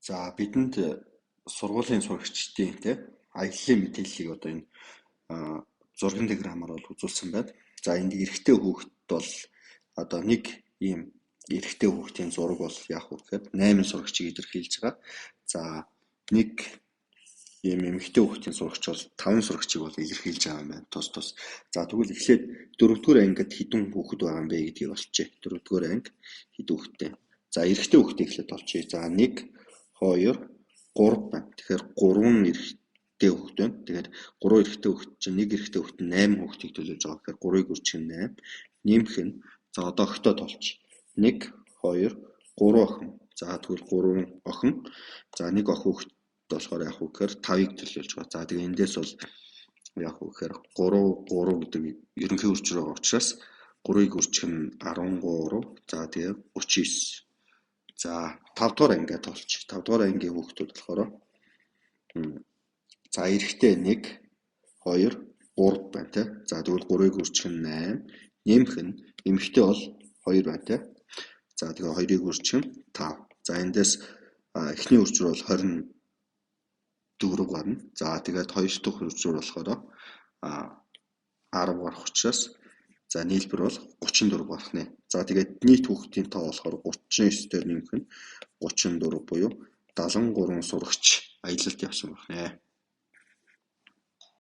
За бидэнд сургуулийн сурагчдын аяллаа мэдээллийг одоо энэ зурган диаграмаар бол үзүүлсэн байна. За энд эрэгтэй хүүхэд бол одоо нэг ийм эрэгтэй хүүхдийн зураг бол яах вэ гэхээр 8 сурагчийг илэрхийлж байгаа. За нэг ийм эмэгтэй хүүхдийн сурагч бол 5 сурагчийг бол илэрхийлж байгаа юм байна. Тус. За тэгвэл эхлээд 4-р ангид хэдэн хүүхэд байгаа юм бэ гэдгийг олчээ. 4-р анги хэдэн хүүхэдтэй. За эрэгтэй хүүхдээ эхлээд олчээ. За 1 2 3 байна. Тэгэхээр 3 эрэгтэй хүүхэд байна. Тэгэхээр 3 эрэгтэй хүүхэд чинь нэг эрэгтэй хүүхэд нь 8 хүүхдийг төлөөлж байгаа. Тэгэхээр 3-ыг үржих нь 8. Нэмэх нь за одоо огтод олч. 1 2 3 охин. За тэгвэл 3 охин. За нэг охин хүүхэд болохоор яах вэ гэхээр 5-ыг төлөөлж байгаа. За тэгээ эндээс бол яах вэ гэхээр 3 гэдэг ерөнхий үржир байгаа учраас 3-ыг үржих нь 13. За тэгээ 39. За 5-р ангиад олч. 5-р ангийн хүүхдүүд болохоор за эрэгтэй 1 2 3 байна тий. За тэгвэл 3-ыг үржих нь 8. Нэмэх нь эмэгтэй бол 2 байна тий. За тэгээ 2-ыг үржих нь 5. За эндээс эхний үржир бол 24 гарна. За тэгээд 2 дахь үржир болохоор 10 гарах учраас за нийлбэр бол 34 гарах нэ. За тэгээд нийт хүүхдийн тоо болохоор 39-дээр нэмэх нь 34 буюу 73 сурагч аялалд явсан байна.